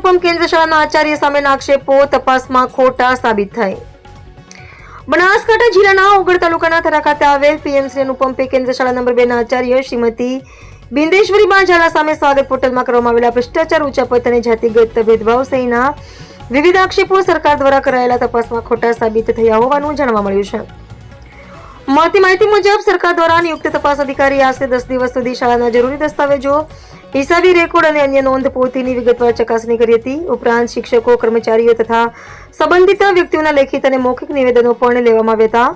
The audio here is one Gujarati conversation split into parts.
અનુપમ કેન્દ્ર શાળાના આચાર્ય સામેના આક્ષેપો તપાસમાં ખોટા સાબિત થાય. બનાસકાંઠા જિલ્લાના ઓગળ તાલુકાના થરા ખાતે આવેલ પીએમસી અનુપમ કેન્દ્ર શાળા નંબર 2 ના આચાર્ય શ્રીમતી બિંદેશ્વરી ઝાલા સામે સ્વાગત પોર્ટલમાં કરવામાં આવેલા ભ્રષ્ટાચાર, ઉચાપત અને જાતિગત ભેદભાવ સહિતના વિવિધ આક્ષેપો સરકાર દ્વારા કરાયેલા તપાસમાં ખોટા સાબિત થયા હોવાનું જાણવા મળ્યું છે. મળતી માહિતી મુજબ સરકાર દ્વારા નિયુક્ત તપાસ અધિકારી આશરે 10 દિવસ સુધી શાળાના જરૂરી દસ્તાવેજો, હિસાબી રેકોર્ડ અને અન્ય નોંધ પોથીની વિગતવાર ચકાસણી કરી હતી. ઉપરાંત શિક્ષકો, કર્મચારીઓ તથા સંબંધિત વ્યક્તિઓના લેખિત અને મૌખિક નિવેદનો પણ લેવામાં આવ્યા હતા.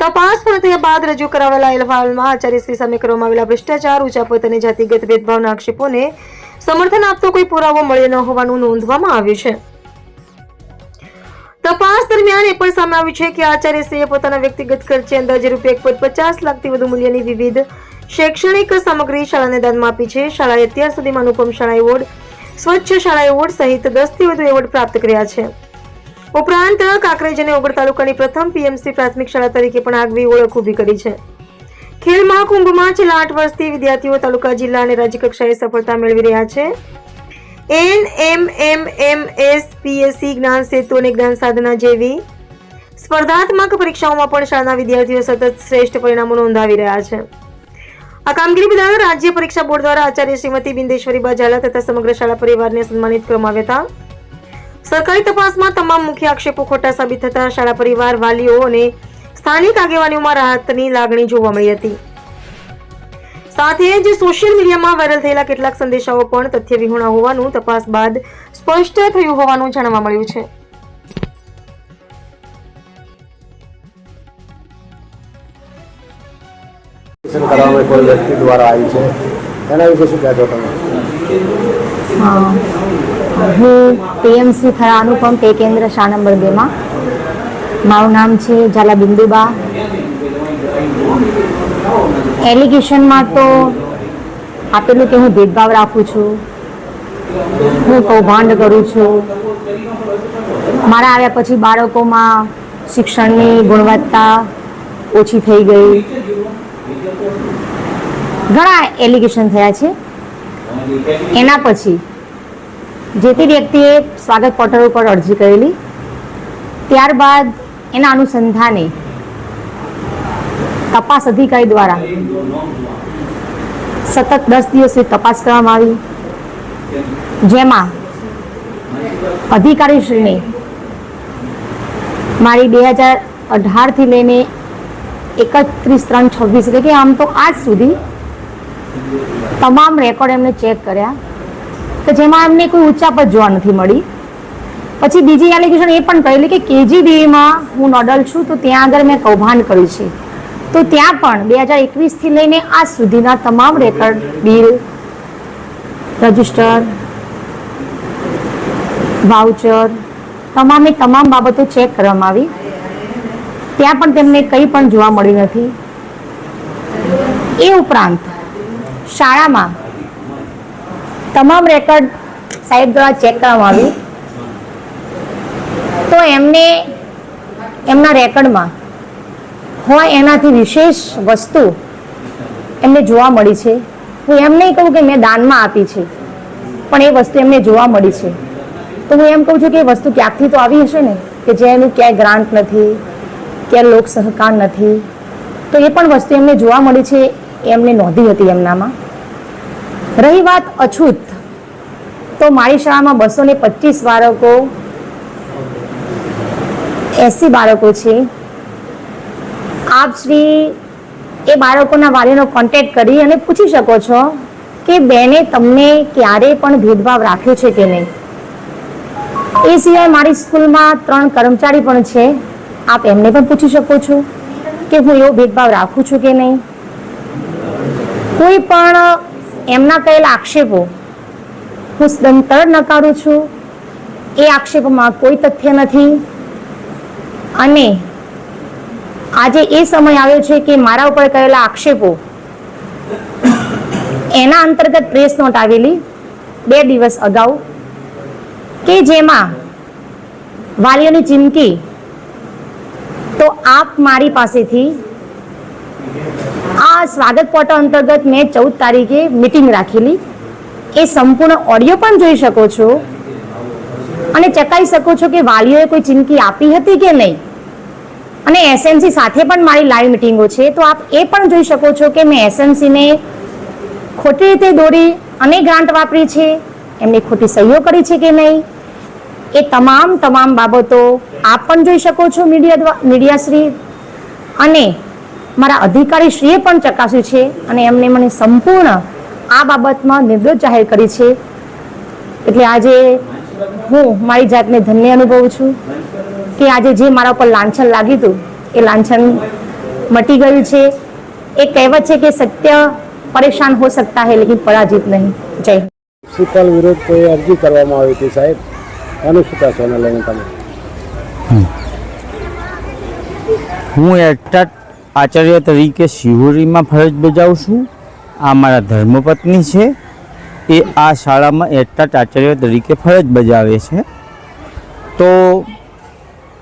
તપાસ પૂર્ણ થયા બાદ રજૂ કરાવેલા અહેવાલમાં આચાર્યશ્રી સામે કરવામાં આવેલા ભ્રષ્ટાચાર, ઉચાપત અને જાતિગત ભેદભાવના આક્ષેપોને સમર્થન આપતો કોઈ પુરાવો મળ્યો ન હોવાનું નોંધવામાં આવ્યું છે. તપાસ દરમિયાન એ પણ સામે આવ્યું છે કે આચાર્યશ્રીએ પોતાના વ્યક્તિગત ખર્ચે અંદાજે ₹1.50 લાખથી વધુ મૂલ્યની વિવિધ શૈક્ષણિક સામગ્રી શાળાને દાનમાં આપી છે. શાળાએ અત્યાર સુધીમાં અનુપમ શાળા એવોર્ડ, સ્વચ્છ શાળા એવોર્ડ સહિત 10 થી વધુ એવોર્ડ પ્રાપ્ત કર્યા છે. ઉપરાંત કાંકરેજ અને ઓગળ તાલુકાની પ્રથમ પીએમસી પ્રાથમિક શાળા તરીકે પણ આગવી ઓળખ ઊભી કરી છે. ખેલ મહાકુંભમાં છેલ્લા 8 વર્ષથી વિદ્યાર્થીઓ તાલુકા, જિલ્લા અને રાજ્ય કક્ષાએ સફળતા મેળવી રહ્યા છે. NMMMS, PSC, જ્ઞાન સેતુ અને જ્ઞાન સાધના જેવી સ્પર્ધાત્મક પરીક્ષાઓમાં પણ શાળાના વિદ્યાર્થીઓ સતત શ્રેષ્ઠ પરિણામો નોંધાવી રહ્યા છે. આ કામગીરી બદલ રાજ્ય પરીક્ષા બોર્ડ દ્વારા આચાર્ય શ્રીમતી બિંદેશ્વરી ઝાલા તથા સમગ્ર શાળા પરિવારને સન્માનિત કરવામાં આવ્યા હતા. સરકારી તપાસમાં તમામ મુખ્ય આક્ષેપો ખોટા સાબિત થતા શાળા પરિવાર, વાલીઓ અને સ્થાનિક આગેવાનીઓમાં રાહતની લાગણી જોવા મળી હતી. સાથે જ સોશિયલ મીડિયામાં વાયરલ થયેલા કેટલાક સંદેશાઓ પણ તથ્ય વિહોણા હોવાનું તપાસ બાદ સ્પષ્ટ થયું હોવાનું જાણવા મળ્યું છે. કોઈ વ્યક્તિ દ્વારા આવી છે, એના વિશે શું કહેશો તમે? હું પીએમસી થરા અનુપમ પે કેન્દ્ર શાળા નંબર 2 માં, મારું નામ છે ઝાલા બિંદુબા. એલિગેશનમાં તો આપેલું કે હું ભેદભાવ રાખું છું, હું કૌભાંડ કરું છું, મારા આવ્યા પછી બાળકોમાં શિક્ષણની ગુણવત્તા ઓછી થઈ ગઈ, ઘણા એલિગેશન થયા છે. એના પછી જે તે વ્યક્તિએ સ્વાગત પોર્ટલ ઉપર અરજી કરેલી, ત્યારબાદ એના અનુસંધાને તપાસ અધિકારી દ્વારા સતત 10 દિવસ સુધી તપાસ કરવામાં આવી, જેમાં અધિકારીશ્રીને મારી 2018 થી લઈને 31/3/26 એટલે કે આમ તો આજ સુધી તમામ રેકોર્ડ એમને ચેક કર્યા કે જેમાં એમને કોઈ ઉચાપત જોવા નથી મળી. પછી બીજી એલિગેશન એ પણ કરેલી કે KGBમાં હું નોડલ છું, તો ત્યાં આગળ મેં કૌભાંડ કર્યું છે. તો ત્યાં પણ 2021 થી લઈને આજ સુધીના તમામ રેકોર્ડ, બિલ, રજિસ્ટર, વાઉચર, તમામ બાબતો ચેક કરવામાં આવી. ત્યાં પણ તેમને કંઈ પણ જોવા મળ્યું નથી. એ ઉપરાંત શાળામાં તમામ રેકોર્ડ સાહેબ દ્વારા ચેક કરવામાં આવી, તો એમને એમના રેકોર્ડમાં હોય એનાથી વિશેષ વસ્તુ એમને જોવા મળી છે. હું એમ નહીં કહું કે મેં દાનમાં આપી છે, પણ એ વસ્તુ એમને જોવા મળી છે. તો હું એમ કહું છું કે એ વસ્તુ ક્યાંકથી તો આવી હશે ને, કે જેનું ક્યાંય ગ્રાન્ટ નથી, ક્યાંય લોક સહકાર નથી, તો એ પણ વસ્તુ એમને જોવા મળી છે, એમને નોંધી હતી એમનામાં. રહી વાત અછૂત, તો મારી શાળામાં 225 બાળકો, 80 બાળકો છે. આપ શ્રી એ બાળકોના વાલીનો કોન્ટેક્ટ કરી અને પૂછી શકો છો કે બેને તમને ક્યારે પણ ભેદભાવ રાખ્યો છે કે નહીં. એ સિવાય મારી સ્કૂલમાં 3 કર્મચારી પણ છે, આપ એમને પણ પૂછી શકો છો કે હું એવો ભેદભાવ રાખું છું કે નહીં. કોઈ પણ એમના કહેલા આક્ષેપો હું સદંતર નકારું છું. એ આક્ષેપોમાં કોઈ તથ્ય નથી. અને આજે એ સમય આવ્યો છે કે મારા ઉપર કરેલા આક્ષેપો એના અંતર્ગત પ્રેસ નોટ આવેલી 2 દિવસ અગાઉ, કે જેમાં વાલીઓની ચીમકી, તો આપ મારી પાસેથી આ સ્વાગત પોર્ટલ અંતર્ગત મેં 14 તારીખે મીટિંગ રાખેલી, એ સંપૂર્ણ ઓડિયો પણ જોઈ શકો છો. અને ચકાઈ શકો છો કે વાલીઓએ કોઈ ચીમકી આપી હતી કે નહીં. અને એસએમસી સાથે પણ મારી લાઈવ મિટિંગો છે, તો આપ એ પણ જોઈ શકો છો કે મેં એસએમસીને ખોટી રીતે દોરી અને ગ્રાન્ટ વાપરી છે, એમની ખોટી સહીઓ કરી છે કે નહીં, એ તમામ બાબતો આપ પણ જોઈ શકો છો મીડિયાશ્રી. અને મારા અધિકારીશ્રીએ પણ ચકાસ્યું છે અને એમને મને સંપૂર્ણ આ બાબતમાં નિર્દોષ જાહેર કરી છે. એટલે આજે હું મારી જાતને ધન્ય અનુભવું છું કે આજે જે મારા ઉપર લાંછન લાગ્યું હતું એ લાંછન મટી ગયું છે. એ કહેવત છે કે સત્ય પરેશાન હો सकता है लेकिन पराजित नहीं. जय हिंद. પ્રિન્સિપલ વિરુદ્ધ કોઈ અરજી કરવામાં આવી હતી સાહેબ, એનું શું કહેશો એને લઈને તમે? હું એડટાટ આચાર્ય તરીકે શિહોરીમાં ફરજ બજાવું છું. આ મારા ધર્મપત્ની છે, એ આ શાળામાં એડટાટ આચાર્ય તરીકે ફરજ બજાવે છે. તો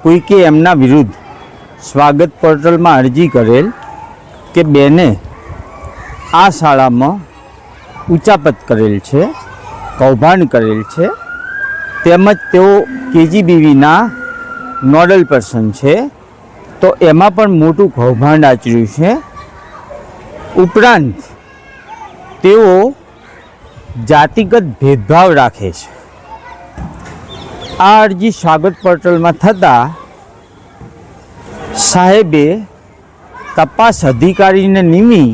કોઈકે એમના વિરુદ્ધ સ્વાગત પોર્ટલમાં અરજી કરેલ કે બેને આ શાળામાં ઉચાપત કરેલ છે, કૌભાંડ કરેલ છે, તેમજ તેઓ કેજીબીવીના નોડલ પર્સન છે, તો એમાં પણ મોટું કૌભાંડ આચર્યું છે. ઉપરાંત તેઓ જાતિગત ભેદભાવ રાખે છે. આ અરજી સ્વાગત પોર્ટલમાં થતાં સાહેબે તપાસ અધિકારીને નિમી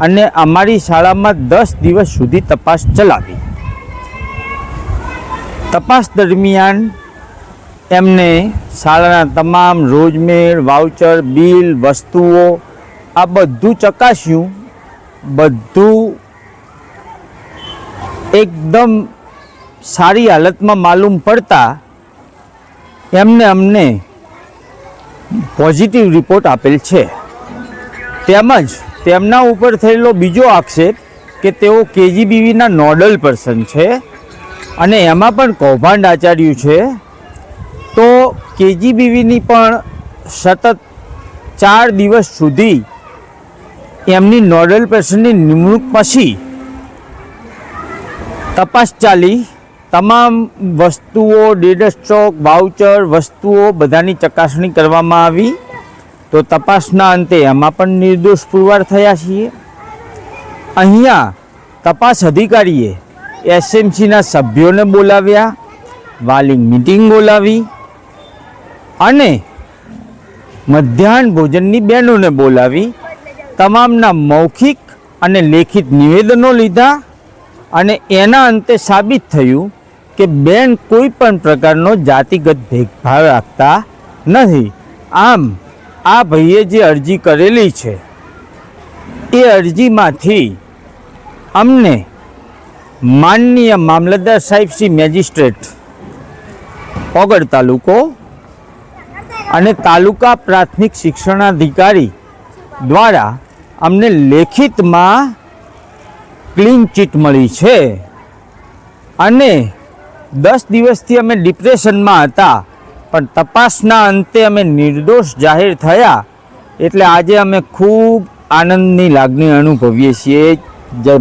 અને અમારી શાળામાં 10 દિવસ સુધી તપાસ ચલાવી. તપાસ દરમિયાન એમને શાળાના તમામ રોજમેર, વાઉચર, બિલ, વસ્તુઓ આ બધું ચકાસ્યું. બધું એકદમ સારી હાલતમાં માલુમ પડતા અમને પોઝિટિવ રિપોર્ટ આપેલ છે. તેમજ તેમના ઉપર થયેલો બીજો આક્ષેપ કે તેઓ કેજીબીવીના નોડલ પર્સન છે અને એમાં પણ કૌભાંડ આચર્યું છે. તો કેજીબીવીની પણ સતત 4 દિવસ સુધી એમની નોડલ પર્સનની નિમણૂક પછી તપાસ ચાલી. તમામ વસ્તુઓ, ડેડ સ્ટોક, વાઉચર, વસ્તુઓ બધાની ચકાસણી કરવામાં આવી. તો તપાસના અંતે એમાં પણ નિર્દોષ પુરવાર થયા છીએ. અહીંયા તપાસ અધિકારીએ એસએમસીના સભ્યોને બોલાવ્યા, વાલી મિટિંગ બોલાવી અને મધ્યાહન ભોજનની બહેનોને બોલાવી તમામના મૌખિક અને લેખિત નિવેદનો લીધા. અને એના અંતે સાબિત થયું કે બેન કોઈ પણ પ્રકારનો જાતિગત ભેદભાવ રાખતા નથી. આમ આ ભાઈએ જે અરજી કરેલી છે એ અરજીમાંથી અમને માનનીય મામલતદાર સાહેબ શ્રી મેજિસ્ટ્રેટ ઓગળ તાલુકો અને તાલુકા પ્રાથમિક શિક્ષણાધિકારી દ્વારા અમને લેખિતમાં ક્લીન ચીટ મળી છે. અને 10 દિવસથી અમે ડિપ્રેશનમાં હતા, પણ તપાસના અંતે અમે નિર્દોષ જાહેર થયા. એટલે આજે અમે ખૂબ આનંદની લાગણી અનુભવીએ છીએ. જય માતા.